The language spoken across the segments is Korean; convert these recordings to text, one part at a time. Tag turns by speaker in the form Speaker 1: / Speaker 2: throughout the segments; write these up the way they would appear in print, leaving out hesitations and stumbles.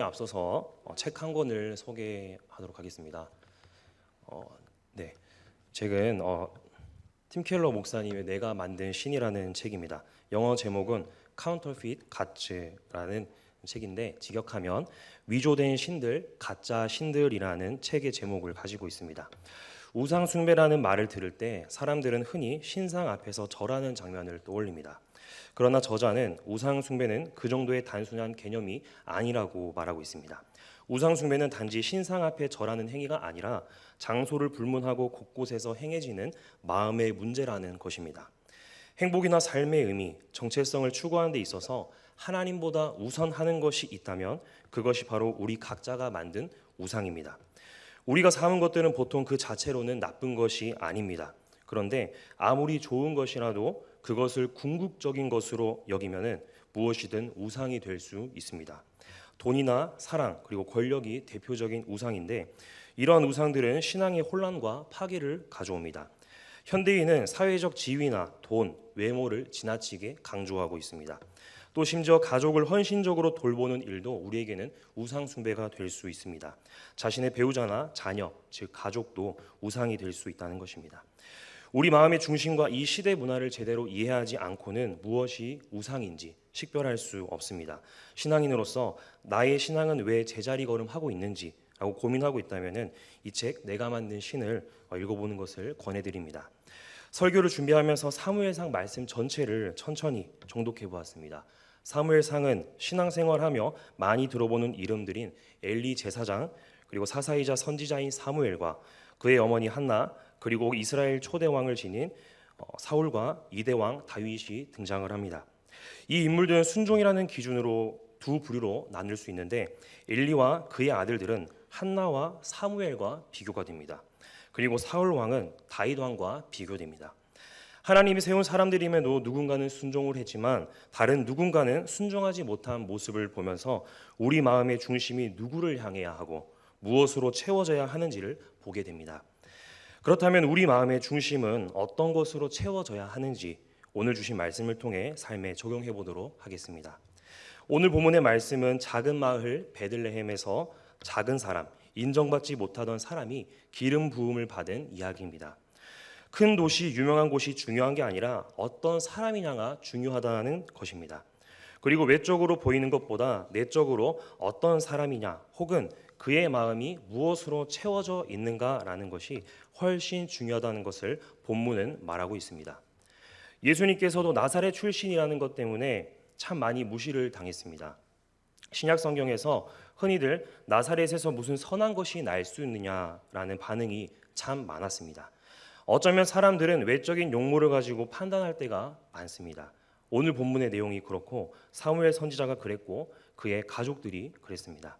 Speaker 1: 앞서서 책 한 권을 소개하도록 하겠습니다. 네, 책은 팀 켈러 목사님의 내가 만든 신이라는 책입니다. 영어 제목은 Counterfeit Gods라는 책인데 직역하면 위조된 신들, 가짜 신들이라는 책의 제목을 가지고 있습니다. 우상 숭배라는 말을 들을 때 사람들은 흔히 신상 앞에서 절하는 장면을 떠올립니다. 그러나 저자는 우상 숭배는 그 정도의 단순한 개념이 아니라고 말하고 있습니다. 우상 숭배는 단지 신상 앞에 절하는 행위가 아니라 장소를 불문하고 곳곳에서 행해지는 마음의 문제라는 것입니다. 행복이나 삶의 의미, 정체성을 추구하는 데 있어서 하나님보다 우선하는 것이 있다면 그것이 바로 우리 각자가 만든 우상입니다. 우리가 삼은 것들은 보통 그 자체로는 나쁜 것이 아닙니다. 그런데 아무리 좋은 것이라도 그것을 궁극적인 것으로 여기면은 무엇이든 우상이 될 수 있습니다. 돈이나 사랑 그리고 권력이 대표적인 우상인데 이러한 우상들은 신앙의 혼란과 파괴를 가져옵니다. 현대인은 사회적 지위나 돈, 외모를 지나치게 강조하고 있습니다. 또 심지어 가족을 헌신적으로 돌보는 일도 우리에게는 우상 숭배가 될 수 있습니다. 자신의 배우자나 자녀, 즉 가족도 우상이 될 수 있다는 것입니다. 우리 마음의 중심과 이 시대 문화를 제대로 이해하지 않고는 무엇이 우상인지 식별할 수 없습니다. 신앙인으로서 나의 신앙은 왜 제자리 걸음하고 있는지 라고 고민하고 있다면 이 책 내가 만든 신을 읽어보는 것을 권해드립니다. 설교를 준비하면서 사무엘상 말씀 전체를 천천히 정독해 보았습니다. 사무엘상은 신앙생활하며 많이 들어보는 이름들인 엘리 제사장 그리고 사사이자 선지자인 사무엘과 그의 어머니 한나 그리고 이스라엘 초대왕을 지닌 사울과 이대왕 다윗이 등장을 합니다. 이 인물들은 순종이라는 기준으로 두 부류로 나눌 수 있는데 엘리와 그의 아들들은 한나와 사무엘과 비교가 됩니다. 그리고 사울 왕은 다윗 왕과 비교됩니다. 하나님이 세운 사람들임에도 누군가는 순종을 했지만 다른 누군가는 순종하지 못한 모습을 보면서 우리 마음의 중심이 누구를 향해야 하고 무엇으로 채워져야 하는지를 보게 됩니다. 그렇다면 우리 마음의 중심은 어떤 것으로 채워져야 하는지 오늘 주신 말씀을 통해 삶에 적용해 보도록 하겠습니다. 오늘 본문의 말씀은 작은 마을 베들레헴에서 작은 사람, 인정받지 못하던 사람이 기름 부음을 받은 이야기입니다. 큰 도시, 유명한 곳이 중요한 게 아니라 어떤 사람이냐가 중요하다는 것입니다. 그리고 외적으로 보이는 것보다 내적으로 어떤 사람이냐 혹은 그의 마음이 무엇으로 채워져 있는가라는 것이 훨씬 중요하다는 것을 본문은 말하고 있습니다. 예수님께서도 나사렛 출신이라는 것 때문에 참 많이 무시를 당했습니다. 신약 성경에서 흔히들 나사렛에서 무슨 선한 것이 날 수 있느냐라는 반응이 참 많았습니다. 어쩌면 사람들은 외적인 용모를 가지고 판단할 때가 많습니다. 오늘 본문의 내용이 그렇고 사무엘 선지자가 그랬고 그의 가족들이 그랬습니다.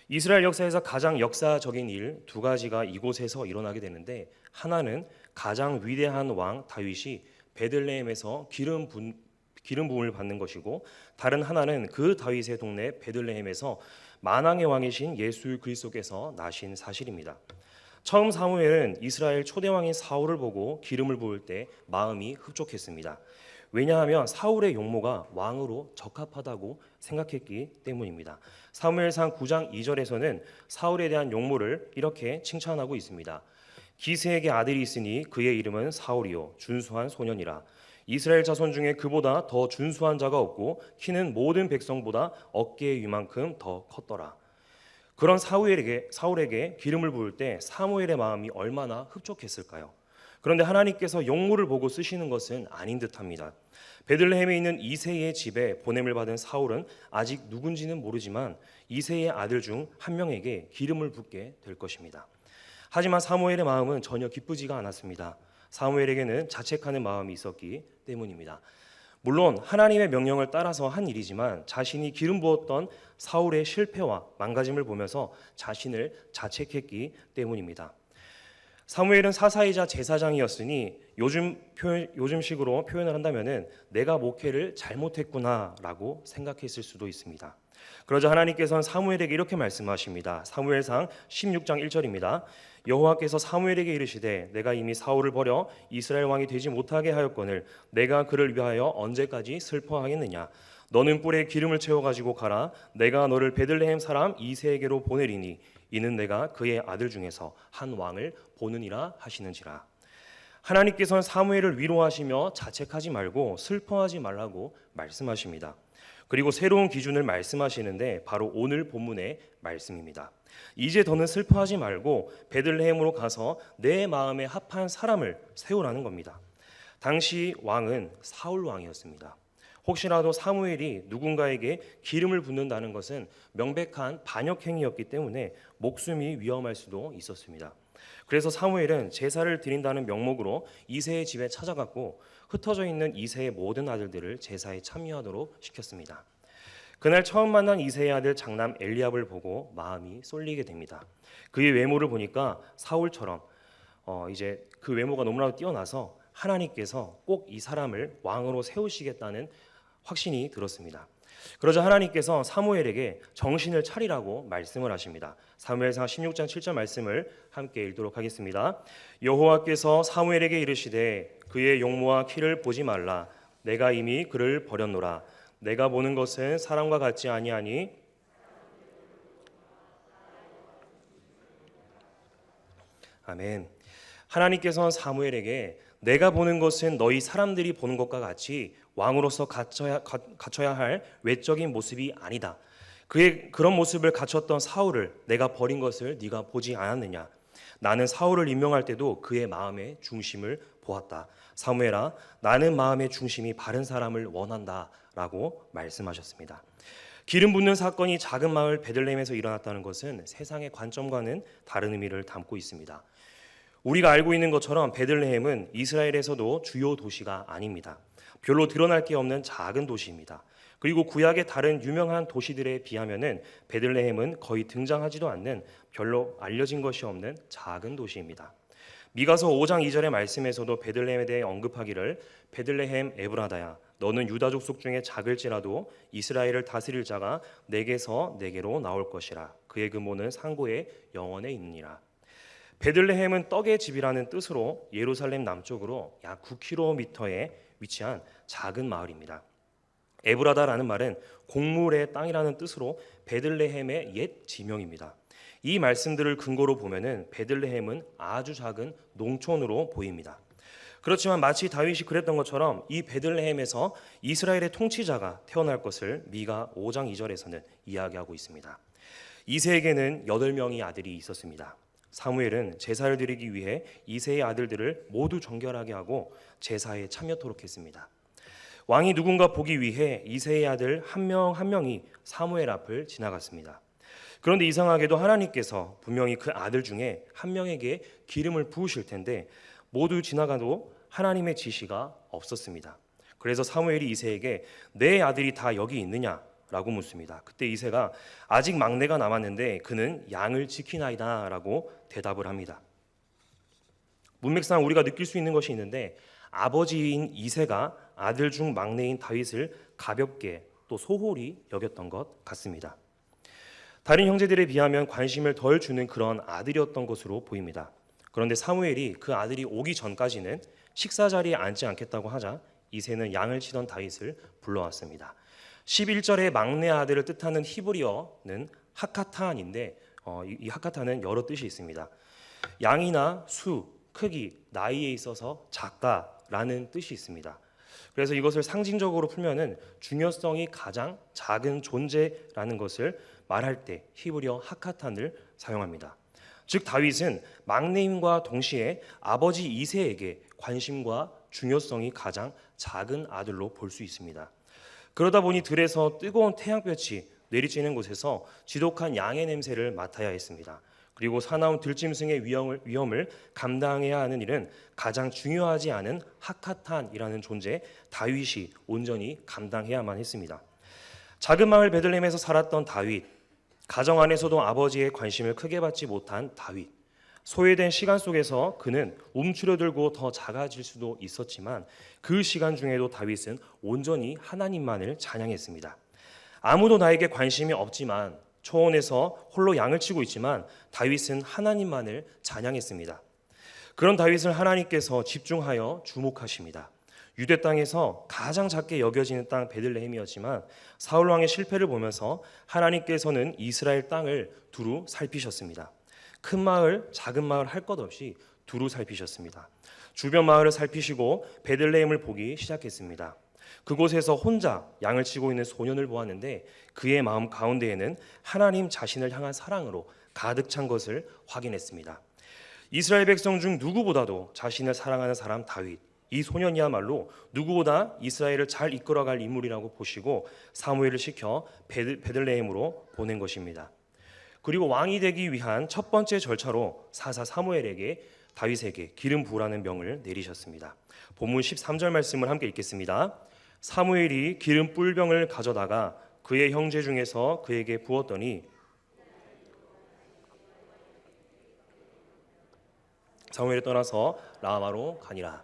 Speaker 1: 이스라엘 역사에서 가장 역사적인 일 두 가지가 이곳에서 일어나게 되는데 하나는 가장 위대한 왕 다윗이 베들레헴에서 기름 부음을 받는 것이고 다른 하나는 그 다윗의 동네 베들레헴에서 만왕의 왕이신 예수 그리스도께서 나신 사실입니다. 처음 사무엘은 이스라엘 초대왕인 사울을 보고 기름을 부을 때 마음이 흡족했습니다. 왜냐하면 사울의 용모가 왕으로 적합하다고 생각했기 때문입니다. 사무엘상 9장 2절에서는 사울에 대한 용모를 이렇게 칭찬하고 있습니다. 기스에게 아들이 있으니 그의 이름은 사울이요 준수한 소년이라. 이스라엘 자손 중에 그보다 더 준수한 자가 없고 키는 모든 백성보다 어깨의 위만큼 더 컸더라. 그런 사울에게 기름을 부을 때 사무엘의 마음이 얼마나 흡족했을까요? 그런데 하나님께서 용모를 보고 쓰시는 것은 아닌 듯합니다. 베들레헴에 있는 이새의 집에 보냄을 받은 사울은 아직 누군지는 모르지만 이새의 아들 중 한 명에게 기름을 붓게 될 것입니다. 하지만 사무엘의 마음은 전혀 기쁘지가 않았습니다. 사무엘에게는 자책하는 마음이 있었기 때문입니다. 물론 하나님의 명령을 따라서 한 일이지만 자신이 기름 부었던 사울의 실패와 망가짐을 보면서 자신을 자책했기 때문입니다. 사무엘은 사사이자 제사장이었으니 요즘식으로 표현을 한다면은 내가 목회를 잘못했구나라고 생각했을 수도 있습니다. 그러자 하나님께서는 사무엘에게 이렇게 말씀하십니다. 사무엘상 16장 1절입니다. 여호와께서 사무엘에게 이르시되 내가 이미 사울을 버려 이스라엘 왕이 되지 못하게 하였거늘 내가 그를 위하여 언제까지 슬퍼하겠느냐. 너는 뿔에 기름을 채워 가지고 가라. 내가 너를 베들레헴 사람 이새에게로 보내리니 이는 내가 그의 아들 중에서 한 왕을 보느니라 하시는지라. 하나님께서는 사무엘을 위로하시며 자책하지 말고 슬퍼하지 말라고 말씀하십니다. 그리고 새로운 기준을 말씀하시는데 바로 오늘 본문의 말씀입니다. 이제 더는 슬퍼하지 말고 베들레헴으로 가서 내 마음에 합한 사람을 세우라는 겁니다. 당시 왕은 사울 왕이었습니다. 혹시라도 사무엘이 누군가에게 기름을 붓는다는 것은 명백한 반역 행위였기 때문에 목숨이 위험할 수도 있었습니다. 그래서 사무엘은 제사를 드린다는 명목으로 이새의 집에 찾아갔고 흩어져 있는 이새의 모든 아들들을 제사에 참여하도록 시켰습니다. 그날 처음 만난 이새의 아들 장남 엘리압을 보고 마음이 쏠리게 됩니다. 그의 외모를 보니까 사울처럼 이제 그 외모가 너무나도 뛰어나서 하나님께서 꼭 이 사람을 왕으로 세우시겠다는 확신이 들었습니다. 그러자 하나님께서 사무엘에게 정신을 차리라고 말씀을 하십니다. 사무엘상 16장 7절 말씀을 함께 읽도록 하겠습니다. 여호와께서 사무엘에게 이르시되 그의 용모와 키를 보지 말라. 내가 이미 그를 버렸노라. 내가 보는 것은 사람과 같지 아니하니 아멘. 하나님께서는 사무엘에게 내가 보는 것은 너희 사람들이 보는 것과 같이 왕으로서 갖춰야 할 외적인 모습이 아니다. 그의 그런 모습을 갖췄던 사울을 내가 버린 것을 네가 보지 않았느냐. 나는 사울을 임명할 때도 그의 마음의 중심을 보았다. 사무엘아, 나는 마음의 중심이 바른 사람을 원한다 라고 말씀하셨습니다. 기름 붓는 사건이 작은 마을 베들레헴에서 일어났다는 것은 세상의 관점과는 다른 의미를 담고 있습니다. 우리가 알고 있는 것처럼 베들레헴은 이스라엘에서도 주요 도시가 아닙니다. 별로 드러날 게 없는 작은 도시입니다. 그리고 구약의 다른 유명한 도시들에 비하면은 베들레헴은 거의 등장하지도 않는 별로 알려진 것이 없는 작은 도시입니다. 미가서 5장 2절의 말씀에서도 베들레헴에 대해 언급하기를 베들레헴 에브라다야 너는 유다 족속 중에 작을지라도 이스라엘을 다스릴 자가 내게서 내게로 나올 것이라. 그의 근본은 상고의 영원에 있느니라. 베들레헴은 떡의 집이라는 뜻으로 예루살렘 남쪽으로 약 9km에 위치한 작은 마을입니다. 에브라다라는 말은 곡물의 땅이라는 뜻으로 베들레헴의 옛 지명입니다. 이 말씀들을 근거로 보면은 베들레헴은 아주 작은 농촌으로 보입니다. 그렇지만 마치 다윗이 그랬던 것처럼 이 베들레헴에서 이스라엘의 통치자가 태어날 것을 미가 5장 2절에서는 이야기하고 있습니다. 이새에게는 8명의 아들이 있었습니다. 사무엘은 제사를 드리기 위해 이새의 아들들을 모두 정결하게 하고 제사에 참여토록 했습니다. 왕이 누군가 보기 위해 이새의 아들 한 명 한 명이 사무엘 앞을 지나갔습니다. 그런데 이상하게도 하나님께서 분명히 그 아들 중에 한 명에게 기름을 부으실 텐데 모두 지나가도 하나님의 지시가 없었습니다. 그래서 사무엘이 이새에게 내 아들이 다 여기 있느냐? 라고 묻습니다. 그때 이새가 아직 막내가 남았는데 그는 양을 지키나이다 라고 대답을 합니다. 문맥상 우리가 느낄 수 있는 것이 있는데 아버지인 이새가 아들 중 막내인 다윗을 가볍게 또 소홀히 여겼던 것 같습니다. 다른 형제들에 비하면 관심을 덜 주는 그런 아들이었던 것으로 보입니다. 그런데 사무엘이 그 아들이 오기 전까지는 식사 자리에 앉지 않겠다고 하자 이새는 양을 치던 다윗을 불러왔습니다. 11절에 막내 아들을 뜻하는 히브리어는 하카탄인데 이 하카탄은 여러 뜻이 있습니다. 양이나 수, 크기, 나이에 있어서 작다라는 뜻이 있습니다. 그래서 이것을 상징적으로 풀면은 중요성이 가장 작은 존재라는 것을 말할 때 히브리어 하카탄을 사용합니다. 즉 다윗은 막내임과 동시에 아버지 이새에게 관심과 중요성이 가장 작은 아들로 볼 수 있습니다. 그러다 보니 들에서 뜨거운 태양볕이 내리쬐는 곳에서 지독한 양의 냄새를 맡아야 했습니다. 그리고 사나운 들짐승의 위험을 감당해야 하는 일은 가장 중요하지 않은 하카탄이라는 존재 다윗이 온전히 감당해야만 했습니다. 작은 마을 베들레헴에서 살았던 다윗, 가정 안에서도 아버지의 관심을 크게 받지 못한 다윗, 소외된 시간 속에서 그는 움츠러들고 더 작아질 수도 있었지만 그 시간 중에도 다윗은 온전히 하나님만을 찬양했습니다. 아무도 나에게 관심이 없지만 초원에서 홀로 양을 치고 있지만 다윗은 하나님만을 찬양했습니다. 그런 다윗을 하나님께서 집중하여 주목하십니다. 유대 땅에서 가장 작게 여겨지는 땅 베들레헴이었지만 사울 왕의 실패를 보면서 하나님께서는 이스라엘 땅을 두루 살피셨습니다. 큰 마을, 작은 마을 할 것 없이 두루 살피셨습니다. 주변 마을을 살피시고 베들레헴을 보기 시작했습니다. 그곳에서 혼자 양을 치고 있는 소년을 보았는데 그의 마음 가운데에는 하나님 자신을 향한 사랑으로 가득 찬 것을 확인했습니다. 이스라엘 백성 중 누구보다도 자신을 사랑하는 사람 다윗, 이 소년이야말로 누구보다 이스라엘을 잘 이끌어갈 인물이라고 보시고 사무엘을 시켜 베들레헴으로 보낸 것입니다. 그리고 왕이 되기 위한 첫 번째 절차로 사사 사무엘에게 다윗에게 기름 부으라는 명을 내리셨습니다. 본문 13절 말씀을 함께 읽겠습니다. 사무엘이 기름 뿔병을 가져다가 그의 형제 중에서 그에게 부었더니 사무엘이 떠나서 라마로 가니라.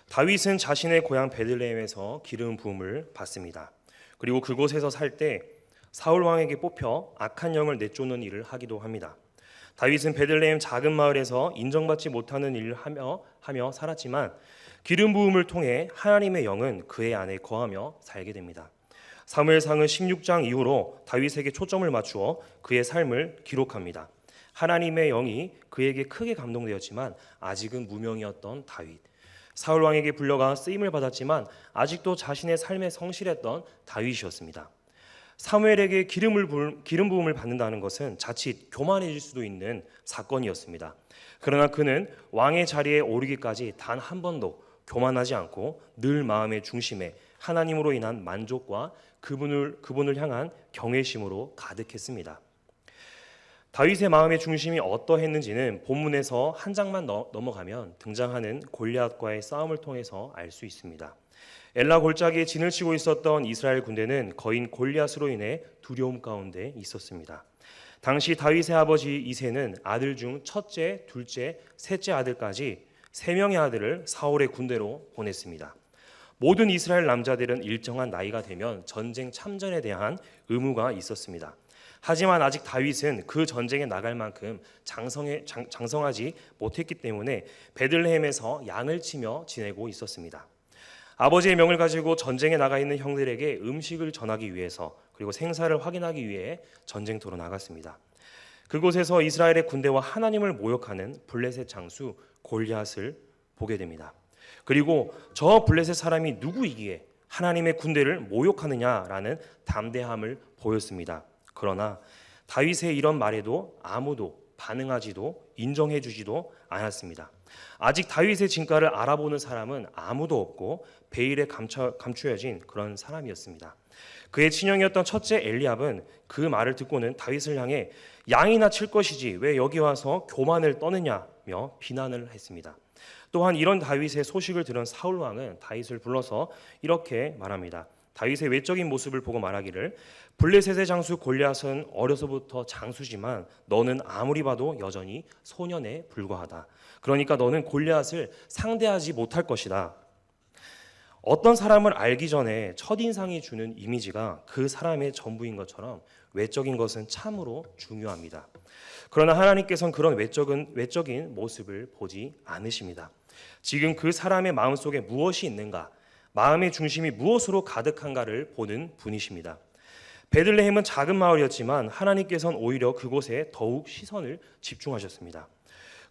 Speaker 1: 다윗은 자신의 고향 베들레헴에서 기름 부음을 받습니다. 그리고 그곳에서 살 때 사울 왕에게 뽑혀 악한 영을 내쫓는 일을 하기도 합니다. 다윗은 베들레헴 작은 마을에서 인정받지 못하는 일을 하며 살았지만 기름 부음을 통해 하나님의 영은 그의 안에 거하며 살게 됩니다. 사무엘상은 16장 이후로 다윗에게 초점을 맞추어 그의 삶을 기록합니다. 하나님의 영이 그에게 크게 감동되었지만 아직은 무명이었던 다윗. 사울 왕에게 불려가 쓰임을 받았지만 아직도 자신의 삶에 성실했던 다윗이었습니다. 사무엘에게 기름 부음을 받는다는 것은 자칫 교만해질 수도 있는 사건이었습니다. 그러나 그는 왕의 자리에 오르기까지 단 한 번도 교만하지 않고 늘 마음의 중심에 하나님으로 인한 만족과 그분을 향한 경외심으로 가득했습니다. 다윗의 마음의 중심이 어떠했는지는 본문에서 한 장만 넘어가면 등장하는 골리앗과의 싸움을 통해서 알 수 있습니다. 엘라 골짜기에 진을 치고 있었던 이스라엘 군대는 거인 골리앗으로 인해 두려움 가운데 있었습니다. 당시 다윗의 아버지 이새는 아들 중 첫째, 둘째, 셋째 아들까지 3명의 아들을 사울의 군대로 보냈습니다. 모든 이스라엘 남자들은 일정한 나이가 되면 전쟁 참전에 대한 의무가 있었습니다. 하지만 아직 다윗은 그 전쟁에 나갈 만큼 장성하지 못했기 때문에 베들레헴에서 양을 치며 지내고 있었습니다. 아버지의 명을 가지고 전쟁에 나가 있는 형들에게 음식을 전하기 위해서 그리고 생사를 확인하기 위해 전쟁터로 나갔습니다. 그곳에서 이스라엘의 군대와 하나님을 모욕하는 블레셋 장수 골리앗을 보게 됩니다. 그리고 저 블레셋 사람이 누구이기에 하나님의 군대를 모욕하느냐라는 담대함을 보였습니다. 그러나 다윗의 이런 말에도 아무도 반응하지도 인정해주지도 않았습니다. 아직 다윗의 진가를 알아보는 사람은 아무도 없고 베일에 감추어진 그런 사람이었습니다. 그의 친형이었던 첫째 엘리압은 그 말을 듣고는 다윗을 향해 양이나 칠 것이지 왜 여기 와서 교만을 떠느냐며 비난을 했습니다. 또한 이런 다윗의 소식을 들은 사울 왕은 다윗을 불러서 이렇게 말합니다. 다윗의 외적인 모습을 보고 말하기를 블레셋의 장수 골리앗은 어려서부터 장수지만 너는 아무리 봐도 여전히 소년에 불과하다. 그러니까 너는 골리앗을 상대하지 못할 것이다. 어떤 사람을 알기 전에 첫인상이 주는 이미지가 그 사람의 전부인 것처럼 외적인 것은 참으로 중요합니다. 그러나 하나님께서는 그런 외적인 모습을 보지 않으십니다. 지금 그 사람의 마음속에 무엇이 있는가, 마음의 중심이 무엇으로 가득한가를 보는 분이십니다. 베들레헴은 작은 마을이었지만 하나님께서는 오히려 그곳에 더욱 시선을 집중하셨습니다.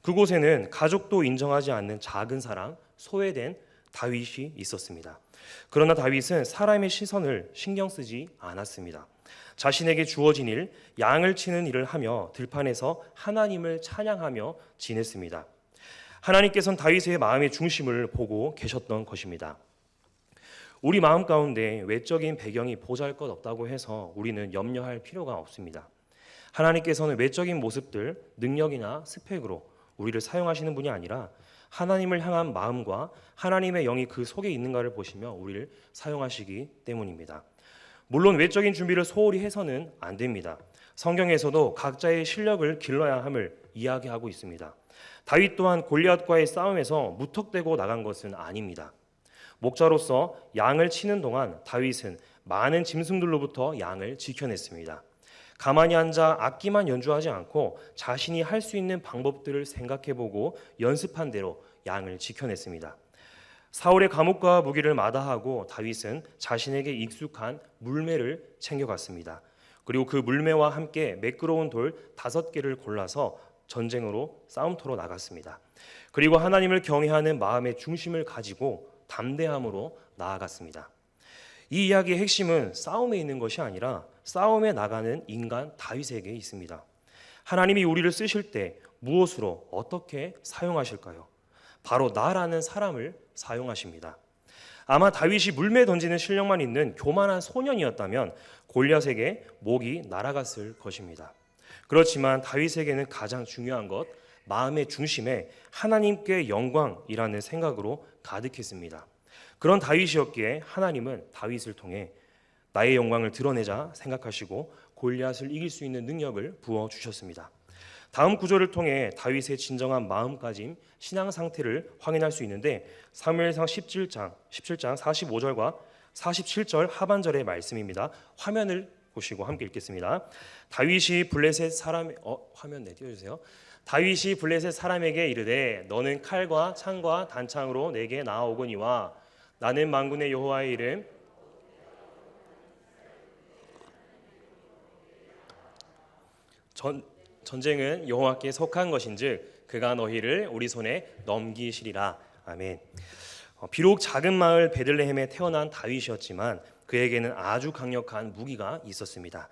Speaker 1: 그곳에는 가족도 인정하지 않는 작은 사람, 소외된 다윗이 있었습니다. 그러나 다윗은 사람의 시선을 신경 쓰지 않았습니다. 자신에게 주어진 일, 양을 치는 일을 하며 들판에서 하나님을 찬양하며 지냈습니다. 하나님께서는 다윗의 마음의 중심을 보고 계셨던 것입니다. 우리 마음 가운데 외적인 배경이 보잘것없다고 해서 우리는 염려할 필요가 없습니다. 하나님께서는 외적인 모습들, 능력이나 스펙으로 우리를 사용하시는 분이 아니라 하나님을 향한 마음과 하나님의 영이 그 속에 있는가를 보시며 우리를 사용하시기 때문입니다. 물론 외적인 준비를 소홀히 해서는 안 됩니다. 성경에서도 각자의 실력을 길러야 함을 이야기하고 있습니다. 다윗 또한 골리앗과의 싸움에서 무턱대고 나간 것은 아닙니다. 목자로서 양을 치는 동안 다윗은 많은 짐승들로부터 양을 지켜냈습니다. 가만히 앉아 악기만 연주하지 않고 자신이 할 수 있는 방법들을 생각해보고 연습한 대로 양을 지켜냈습니다. 사울의 감옥과 무기를 마다하고 다윗은 자신에게 익숙한 물매를 챙겨갔습니다. 그리고 그 물매와 함께 매끄러운 돌 5개를 골라서 전쟁으로 싸움터로 나갔습니다. 그리고 하나님을 경외하는 마음의 중심을 가지고 담대함으로 나아갔습니다. 이 이야기의 핵심은 싸움에 있는 것이 아니라 싸움에 나가는 인간 다윗에게 있습니다. 하나님이 우리를 쓰실 때 무엇으로 어떻게 사용하실까요? 바로 나라는 사람을 사용하십니다. 아마 다윗이 물매 던지는 실력만 있는 교만한 소년이었다면 골리앗에게 목이 날아갔을 것입니다. 그렇지만 다윗에게는 가장 중요한 것, 마음의 중심에 하나님께 영광이라는 생각으로 가득했습니다. 그런 다윗이었기에 하나님은 다윗을 통해 나의 영광을 드러내자 생각하시고 골리앗을 이길 수 있는 능력을 부어주셨습니다. 다음 구절을 통해 다윗의 진정한 마음가짐, 신앙 상태를 확인할 수 있는데 사무엘상 17장 45절과 47절 하반절의 말씀입니다. 화면을 보시고 함께 읽겠습니다. 다윗이 블레셋 사람 화면 띄워주세요. 다윗이 블레셋 사람에게 이르되 너는 칼과 창과 단창으로 내게 나아오거니와 나는 만군의 여호와의 이름 전쟁은 여호와께 속한 것인즉 그가 너희를 우리 손에 넘기시리라. 아멘. 비록 작은 마을 베들레헴에 태어난 다윗이었지만 그에게는 아주 강력한 무기가 있었습니다.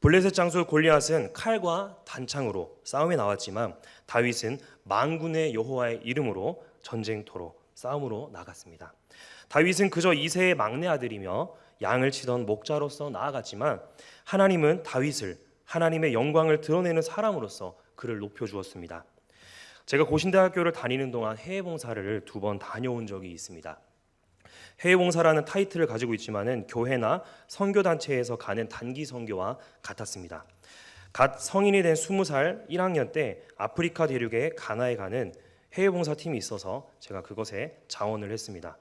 Speaker 1: 블레셋 장수 골리앗은 칼과 단창으로 싸움에 나왔지만 다윗은 만군의 여호와의 이름으로 전쟁터로 싸움으로 나갔습니다. 다윗은 그저 이세의 막내 아들이며 양을 치던 목자로서 나아갔지만 하나님은 다윗을 하나님의 영광을 드러내는 사람으로서 그를 높여주었습니다. 제가 고신대학교를 다니는 동안 해외봉사를 2번 다녀온 적이 있습니다. 해외봉사라는 타이틀을 가지고 있지만은 교회나 선교단체에서 가는 단기 선교와 같았습니다. 갓 성인이 된 20살 1학년 때 아프리카 대륙의 가나에 가는 해외봉사팀이 있어서 제가 그것에 자원을 했습니다.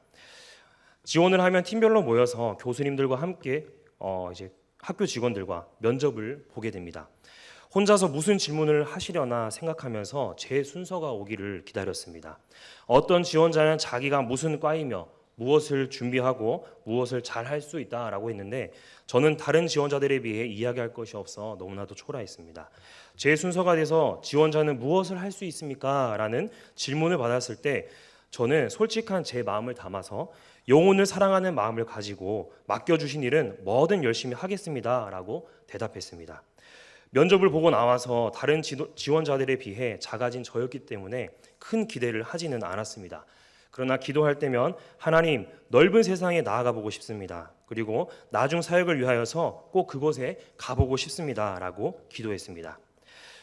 Speaker 1: 지원을 하면 팀별로 모여서 교수님들과 함께 이제 학교 직원들과 면접을 보게 됩니다. 혼자서 무슨 질문을 하시려나 생각하면서 제 순서가 오기를 기다렸습니다. 어떤 지원자는 자기가 무슨 과이며 무엇을 준비하고 무엇을 잘 할 수 있다라고 했는데 저는 다른 지원자들에 비해 이야기할 것이 없어 너무나도 초라했습니다. 제 순서가 돼서 지원자는 무엇을 할 수 있습니까? 라는 질문을 받았을 때 저는 솔직한 제 마음을 담아서 영혼을 사랑하는 마음을 가지고 맡겨주신 일은 뭐든 열심히 하겠습니다 라고 대답했습니다. 면접을 보고 나와서 다른 지원자들에 비해 작아진 저였기 때문에 큰 기대를 하지는 않았습니다. 그러나 기도할 때면 하나님 넓은 세상에 나아가 보고 싶습니다. 그리고 나중 사역을 위하여서 꼭 그곳에 가보고 싶습니다 라고 기도했습니다.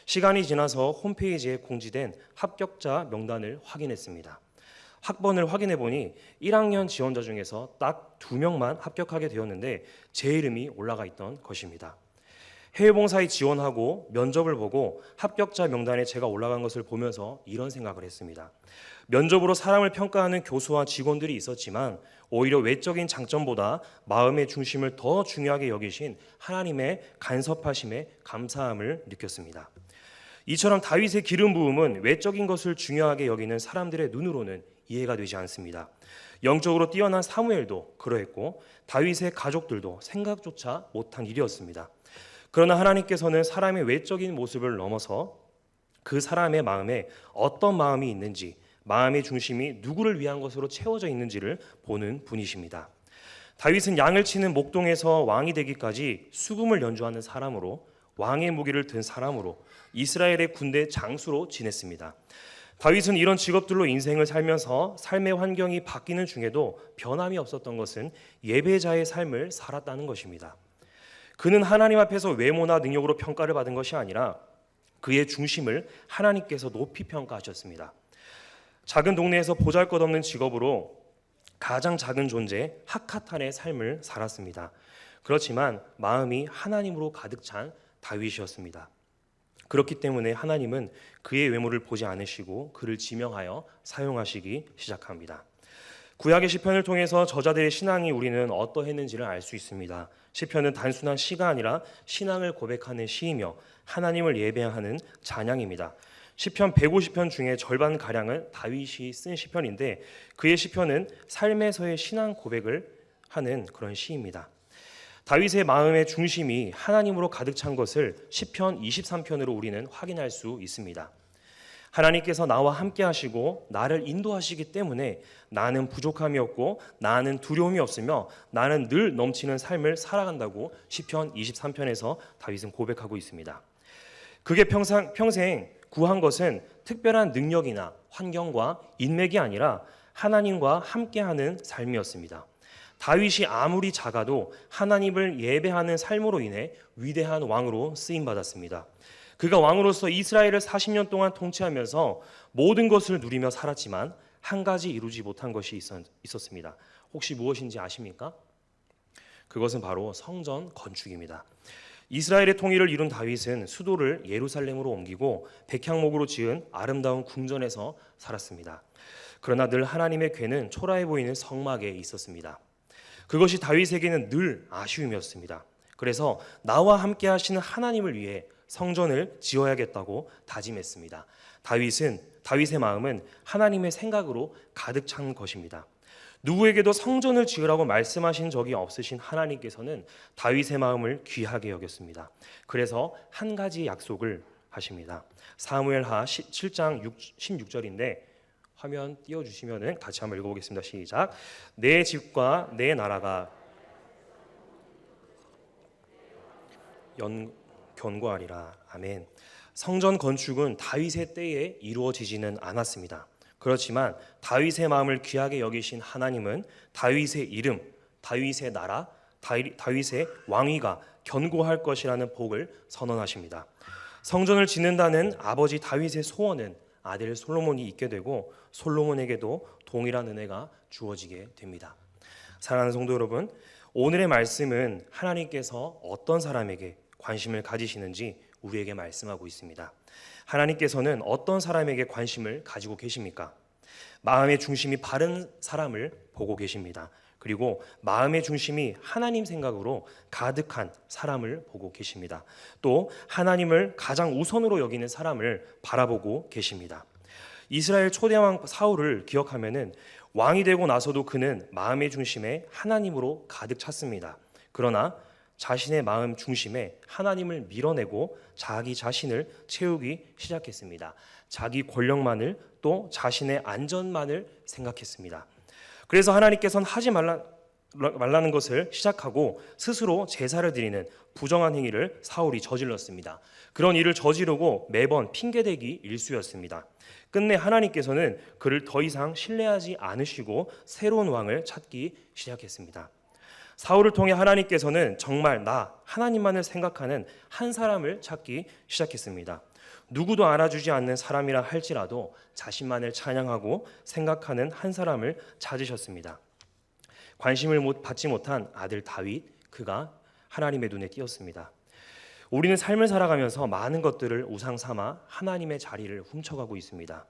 Speaker 1: 시간이 지나서 홈페이지에 공지된 합격자 명단을 확인했습니다. 학번을 확인해 보니 1학년 지원자 중에서 딱 2명만 합격하게 되었는데 제 이름이 올라가 있던 것입니다. 해외봉사에 지원하고 면접을 보고 합격자 명단에 제가 올라간 것을 보면서 이런 생각을 했습니다. 면접으로 사람을 평가하는 교수와 직원들이 있었지만 오히려 외적인 장점보다 마음의 중심을 더 중요하게 여기신 하나님의 간섭하심에 감사함을 느꼈습니다. 이처럼 다윗의 기름 부음은 외적인 것을 중요하게 여기는 사람들의 눈으로는 이해가 되지 않습니다. 영적으로 뛰어난 사무엘도 그러했고 다윗의 가족들도 생각조차 못한 일이었습니다. 그러나 하나님께서는 사람의 외적인 모습을 넘어서 그 사람의 마음에 어떤 마음이 있는지, 마음의 중심이 누구를 위한 것으로 채워져 있는지를 보는 분이십니다. 다윗은 양을 치는 목동에서 왕이 되기까지 수금을 연주하는 사람으로, 왕의 무기를 든 사람으로, 이스라엘의 군대 장수로 지냈습니다. 다윗은 이런 직업들로 인생을 살면서 삶의 환경이 바뀌는 중에도 변함이 없었던 것은 예배자의 삶을 살았다는 것입니다. 그는 하나님 앞에서 외모나 능력으로 평가를 받은 것이 아니라 그의 중심을 하나님께서 높이 평가하셨습니다. 작은 동네에서 보잘것없는 직업으로 가장 작은 존재 하카탄의 삶을 살았습니다. 그렇지만 마음이 하나님으로 가득 찬 다윗이었습니다. 그렇기 때문에 하나님은 그의 외모를 보지 않으시고 그를 지명하여 사용하시기 시작합니다. 구약의 시편을 통해서 저자들의 신앙이 우리는 어떠했는지를 알 수 있습니다. 시편은 단순한 시가 아니라 신앙을 고백하는 시이며 하나님을 예배하는 찬양입니다. 시편 150편 중에 절반 가량은 다윗이 쓴 시편인데 그의 시편은 삶에서의 신앙 고백을 하는 그런 시입니다. 다윗의 마음의 중심이 하나님으로 가득 찬 것을 시편 23편으로 우리는 확인할 수 있습니다. 하나님께서 나와 함께 하시고 나를 인도하시기 때문에 나는 부족함이 없고 나는 두려움이 없으며 나는 늘 넘치는 삶을 살아간다고 시편 23편에서 다윗은 고백하고 있습니다. 그게 평생 구한 것은 특별한 능력이나 환경과 인맥이 아니라 하나님과 함께하는 삶이었습니다. 다윗이 아무리 작아도 하나님을 예배하는 삶으로 인해 위대한 왕으로 쓰임받았습니다. 그가 왕으로서 이스라엘을 40년 동안 통치하면서 모든 것을 누리며 살았지만 한 가지 이루지 못한 것이 있었습니다. 혹시 무엇인지 아십니까? 그것은 바로 성전 건축입니다. 이스라엘의 통일을 이룬 다윗은 수도를 예루살렘으로 옮기고 백향목으로 지은 아름다운 궁전에서 살았습니다. 그러나 늘 하나님의 궤는 초라해 보이는 성막에 있었습니다. 그것이 다윗에게는 늘 아쉬움이었습니다. 그래서 나와 함께 하시는 하나님을 위해 성전을 지어야겠다고 다짐했습니다. 다윗의 마음은 하나님의 생각으로 가득 찬 것입니다. 누구에게도 성전을 지으라고 말씀하신 적이 없으신 하나님께서는 다윗의 마음을 귀하게 여겼습니다. 그래서 한 가지 약속을 하십니다. 사무엘하 7장 16절인데 화면 띄워주시면 같이 한번 읽어보겠습니다. 시작. 내 집과 내 나라가 견고하리라. 아멘. 성전 건축은 다윗의 때에 이루어지지는 않았습니다. 그렇지만 다윗의 마음을 귀하게 여기신 하나님은 다윗의 이름, 다윗의 나라, 다윗의 왕위가 견고할 것이라는 복을 선언하십니다. 성전을 짓는다는 아버지 다윗의 소원은 아들 솔로몬이 있게 되고 솔로몬에게도 동일한 은혜가 주어지게 됩니다. 사랑하는 성도 여러분, 오늘의 말씀은 하나님께서 어떤 사람에게 관심을 가지시는지 우리에게 말씀하고 있습니다. 하나님께서는 어떤 사람에게 관심을 가지고 계십니까? 마음의 중심이 바른 사람을 보고 계십니다. 그리고 마음의 중심이 하나님 생각으로 가득한 사람을 보고 계십니다. 또 하나님을 가장 우선으로 여기는 사람을 바라보고 계십니다. 이스라엘 초대왕 사울을 기억하면은 왕이 되고 나서도 그는 마음의 중심에 하나님으로 가득 찼습니다. 그러나 자신의 마음 중심에 하나님을 밀어내고 자기 자신을 채우기 시작했습니다. 자기 권력만을 또 자신의 안전만을 생각했습니다. 그래서 하나님께서는 하지 말라는 것을 시작하고 스스로 제사를 드리는 부정한 행위를 사울이 저질렀습니다. 그런 일을 저지르고 매번 핑계대기 일쑤였습니다. 끝내 하나님께서는 그를 더 이상 신뢰하지 않으시고 새로운 왕을 찾기 시작했습니다. 사울을 통해 하나님께서는 정말 나 하나님만을 생각하는 한 사람을 찾기 시작했습니다. 누구도 알아주지 않는 사람이라 할지라도 자신만을 찬양하고 생각하는 한 사람을 찾으셨습니다. 관심을 받지 못한 아들 다윗, 그가 하나님의 눈에 띄었습니다. 우리는 삶을 살아가면서 많은 것들을 우상 삼아 하나님의 자리를 훔쳐가고 있습니다.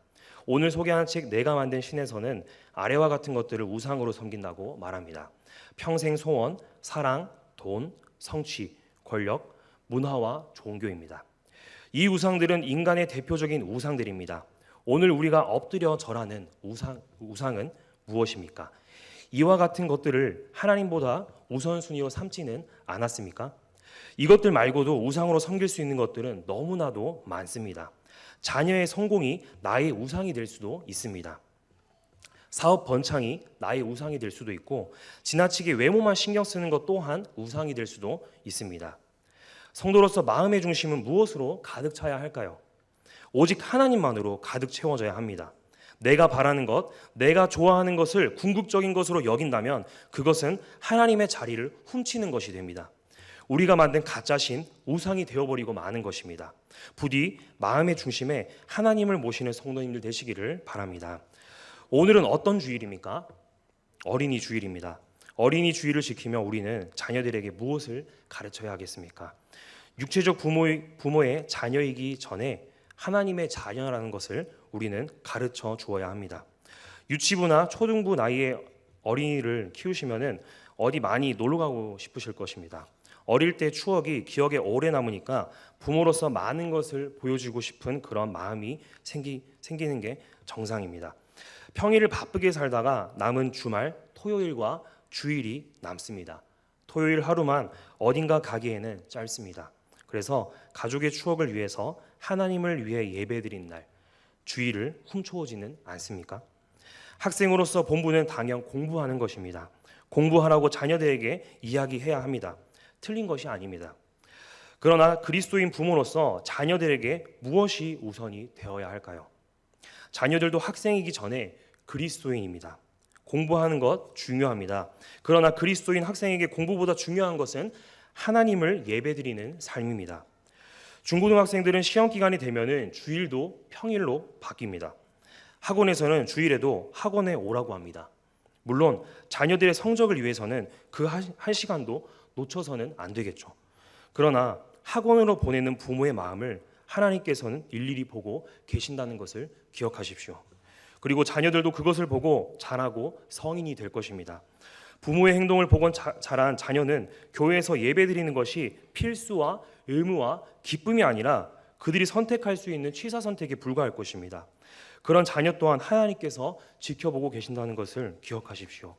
Speaker 1: 오늘 소개한 책 내가 만든 신에서는 아래와 같은 것들을 우상으로 섬긴다고 말합니다. 평생 소원, 사랑, 돈, 성취, 권력, 문화와 종교입니다. 이 우상들은 인간의 대표적인 우상들입니다. 오늘 우리가 엎드려 절하는 우상은 무엇입니까? 이와 같은 것들을 하나님보다 우선순위로 삼지는 않았습니까? 이것들 말고도 우상으로 섬길 수 있는 것들은 너무나도 많습니다. 자녀의 성공이 나의 우상이 될 수도 있습니다. 사업 번창이 나의 우상이 될 수도 있고 지나치게 외모만 신경 쓰는 것 또한 우상이 될 수도 있습니다. 성도로서 마음의 중심은 무엇으로 가득 차야 할까요? 오직 하나님만으로 가득 채워져야 합니다. 내가 바라는 것, 내가 좋아하는 것을 궁극적인 것으로 여긴다면 그것은 하나님의 자리를 훔치는 것이 됩니다. 우리가 만든 가짜신 우상이 되어버리고 마는 것입니다. 부디 마음의 중심에 하나님을 모시는 성도님들 되시기를 바랍니다. 오늘은 어떤 주일입니까? 어린이 주일입니다. 어린이 주일을 지키며 우리는 자녀들에게 무엇을 가르쳐야 하겠습니까? 육체적 부모의 자녀이기 전에 하나님의 자녀라는 것을 우리는 가르쳐 주어야 합니다. 유치부나 초등부 나이의 어린이를 키우시면은 어디 많이 놀러 가고 싶으실 것입니다. 어릴 때 추억이 기억에 오래 남으니까 부모로서 많은 것을 보여주고 싶은 그런 마음이 생기는 게 정상입니다. 평일을 바쁘게 살다가 남은 주말, 토요일과 주일이 남습니다. 토요일 하루만 어딘가 가기에는 짧습니다. 그래서 가족의 추억을 위해서 하나님을 위해 예배드린 날, 주일을 훔쳐오지는 않습니까? 학생으로서 본분은 당연 공부하는 것입니다. 공부하라고 자녀들에게 이야기해야 합니다. 틀린 것이 아닙니다. 그러나 그리스도인 부모로서 자녀들에게 무엇이 우선이 되어야 할까요? 자녀들도 학생이기 전에 그리스도인입니다. 공부하는 것 중요합니다. 그러나 그리스도인 학생에게 공부보다 중요한 것은 하나님을 예배드리는 삶입니다. 중고등학생들은 시험 기간이 되면은 주일도 평일로 바뀝니다. 학원에서는 주일에도 학원에 오라고 합니다. 물론 자녀들의 성적을 위해서는 그 한 시간도 놓쳐서는 안 되겠죠. 그러나 학원으로 보내는 부모의 마음을 하나님께서는 일일이 보고 계신다는 것을 기억하십시오. 그리고 자녀들도 그것을 보고 자라고 성인이 될 것입니다. 부모의 행동을 보고 자란 자녀는 교회에서 예배드리는 것이 필수와 의무와 기쁨이 아니라 그들이 선택할 수 있는 취사 선택에 불과할 것입니다. 그런 자녀 또한 하나님께서 지켜보고 계신다는 것을 기억하십시오.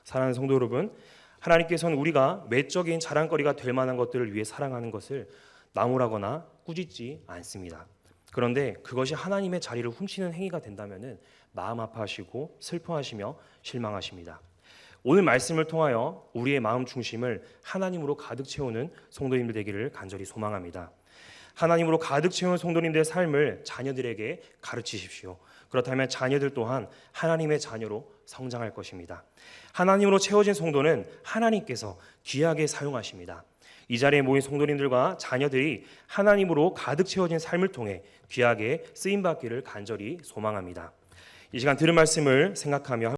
Speaker 1: 사랑하는 성도 여러분, 하나님께서는 우리가 외적인 자랑거리가 될 만한 것들을 위해 사랑하는 것을 나무라거나 꾸짖지 않습니다. 그런데 그것이 하나님의 자리를 훔치는 행위가 된다면 마음 아파하시고 슬퍼하시며 실망하십니다. 오늘 말씀을 통하여 우리의 마음 중심을 하나님으로 가득 채우는 성도님들 되기를 간절히 소망합니다. 하나님으로 가득 채운 성도님들의 삶을 자녀들에게 가르치십시오. 그렇다면 자녀들 또한 하나님의 자녀로 성장할 것입니다. 하나님으로 채워진 성도는 하나님께서 귀하게 사용하십니다. 이 자리에 모인 성도님들과 자녀들이 하나님으로 가득 채워진 삶을 통해 귀하게 쓰임받기를 간절히 소망합니다. 이 시간 들은 말씀을 생각하며